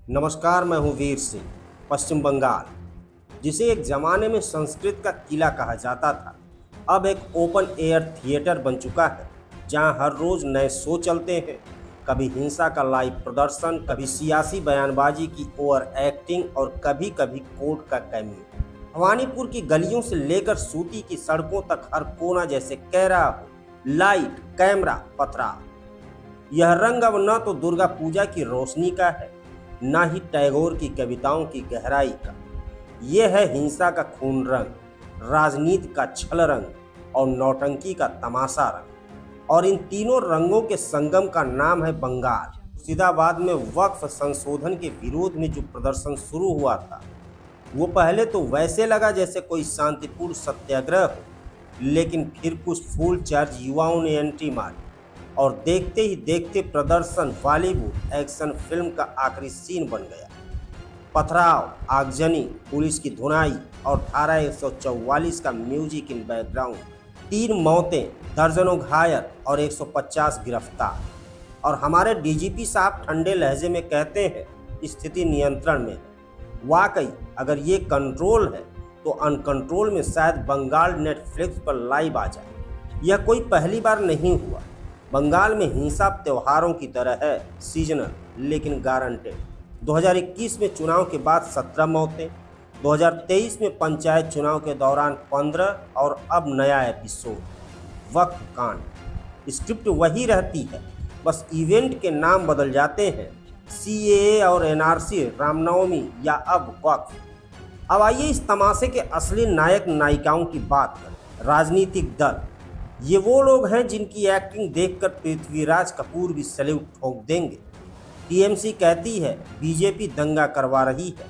नमस्कार, मैं हूं वीर सिंह। पश्चिम बंगाल, जिसे एक जमाने में संस्कृत का किला कहा जाता था, अब एक ओपन एयर थिएटर बन चुका है जहां हर रोज नए शो चलते हैं। कभी हिंसा का लाइव प्रदर्शन, कभी सियासी बयानबाजी की ओवर एक्टिंग और कभी कभी कोर्ट का कैमियो। भवानीपुर की गलियों से लेकर सूती की सड़कों तक हर कोना जैसे कह रहा हो, लाइट, कैमरा, पथराव। यह रंग अब न तो दुर्गा पूजा की रोशनी का है, न ही टैगोर की कविताओं की गहराई का। यह है हिंसा का खून रंग, राजनीति का छल रंग और नौटंकी का तमाशा रंग। और इन तीनों रंगों के संगम का नाम है बंगाल। मुर्शिदाबाद में वक्फ संशोधन के विरोध में जो प्रदर्शन शुरू हुआ था, वो पहले तो वैसे लगा जैसे कोई शांतिपूर्ण सत्याग्रह हो, लेकिन फिर कुछ फुल चार्ज युवाओं ने एंट्री मारी और देखते ही देखते प्रदर्शन बॉलीवुड एक्शन फिल्म का आखिरी सीन बन गया। पथराव, आगजनी, पुलिस की धुनाई और धारा 144 का म्यूजिक इन बैकग्राउंड। 3 मौतें, दर्जनों घायल और 150 गिरफ्तार। और हमारे डीजीपी साहब ठंडे लहजे में कहते हैं स्थिति नियंत्रण में है। वाकई अगर ये कंट्रोल है तो अनकंट्रोल में शायद बंगाल नेटफ्लिक्स पर लाइव आ जाए। यह कोई पहली बार नहीं हुआ। बंगाल में हिंसा त्योहारों की तरह है, सीजनल लेकिन गारंटेड। 2021 में चुनाव के बाद 17 मौतें, 2023 में पंचायत चुनाव के दौरान 15 और अब नया एपिसोड वक्फ कांड। स्क्रिप्ट वही रहती है, बस इवेंट के नाम बदल जाते हैं। सीएए और एनआरसी, रामनवमी या अब वक्फ। अब आइए इस तमाशे के असली नायक नायिकाओं की बात करें। राजनीतिक दल, ये वो लोग हैं जिनकी एक्टिंग देखकर पृथ्वीराज कपूर भी सैल्यूट ठोक देंगे। टीएमसी कहती है बीजेपी दंगा करवा रही है,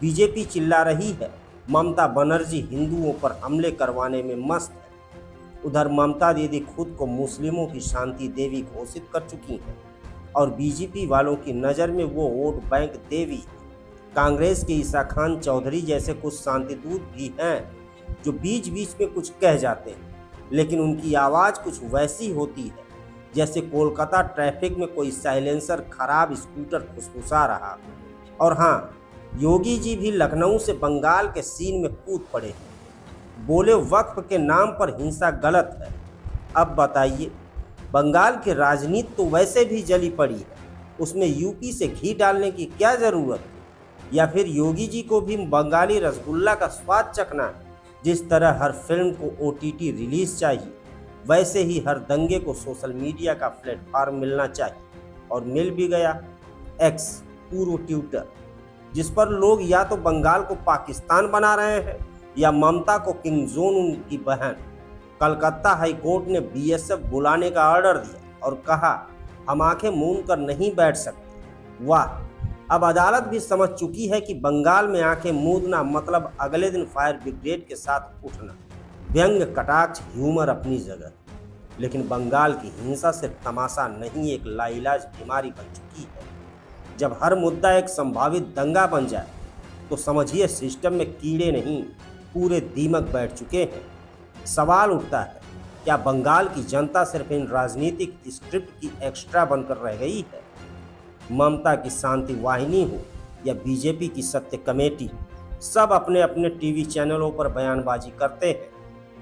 बीजेपी चिल्ला रही है ममता बनर्जी हिंदुओं पर हमले करवाने में मस्त है। उधर ममता दीदी खुद को मुस्लिमों की शांति देवी घोषित कर चुकी हैं और बीजेपी वालों की नज़र में वो वोट बैंक देवी। कांग्रेस के ईसा खान चौधरी जैसे कुछ शांतिदूत भी हैं जो बीच बीच में कुछ कह जाते हैं, लेकिन उनकी आवाज़ कुछ वैसी होती है जैसे कोलकाता ट्रैफिक में कोई साइलेंसर खराब स्कूटर फुसफुसा रहा। और हाँ, योगी जी भी लखनऊ से बंगाल के सीन में कूद पड़े हैं। बोले वक्फ के नाम पर हिंसा गलत है। अब बताइए, बंगाल की राजनीति तो वैसे भी जली पड़ी है, उसमें यूपी से घी डालने की क्या ज़रूरत है? या फिर योगी जी को भी बंगाली रसगुल्ला का स्वाद चखना है? जिस तरह हर फिल्म को ओटीटी रिलीज चाहिए, वैसे ही हर दंगे को सोशल मीडिया का प्लेटफॉर्म मिलना चाहिए। और मिल भी गया। एक्स, पूर्व ट्विटर, जिस पर लोग या तो बंगाल को पाकिस्तान बना रहे हैं या ममता को किंग जोन उनकी बहन। कलकत्ता हाई कोर्ट ने बीएसएफ बुलाने का ऑर्डर दिया और कहा हम आंखें मूंद कर नहीं बैठ सकते। वाह, अब अदालत भी समझ चुकी है कि बंगाल में आंखें मूंदना मतलब अगले दिन फायर ब्रिगेड के साथ उठना। व्यंग, कटाक्ष, ह्यूमर अपनी जगह, लेकिन बंगाल की हिंसा सिर्फ तमाशा नहीं, एक लाइलाज बीमारी बन चुकी है। जब हर मुद्दा एक संभावित दंगा बन जाए तो समझिए सिस्टम में कीड़े नहीं, पूरे दीमक बैठ चुके हैं। सवाल उठता है, क्या बंगाल की जनता सिर्फ इन राजनीतिक स्क्रिप्ट की एक्स्ट्रा बनकर रह गई है? ममता की शांति वाहिनी हो या बीजेपी की सत्य कमेटी, सब अपने अपने टीवी चैनलों पर बयानबाजी करते हैं,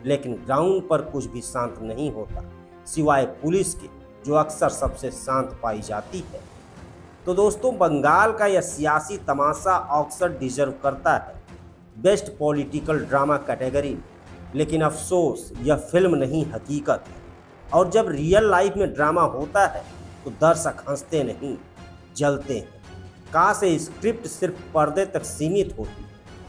लेकिन ग्राउंड पर कुछ भी शांत नहीं होता, सिवाय पुलिस के, जो अक्सर सबसे शांत पाई जाती है। तो दोस्तों, बंगाल का यह सियासी तमाशा अक्सर डिजर्व करता है बेस्ट पॉलिटिकल ड्रामा कैटेगरी, लेकिन अफसोस यह फिल्म नहीं, हकीकत है। और जब रियल लाइफ में ड्रामा होता है तो दर्शक हंसते नहीं, जलते हैं। काश ये स्क्रिप्ट सिर्फ पर्दे तक सीमित होती,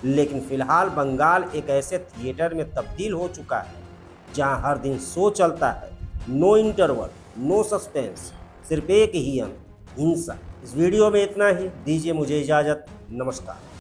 लेकिन फिलहाल बंगाल एक ऐसे थिएटर में तब्दील हो चुका है जहां हर दिन शो चलता है, नो इंटरवल, नो सस्पेंस, सिर्फ एक ही अंत, हिंसा। इस वीडियो में इतना ही। दीजिए मुझे इजाज़त। नमस्कार।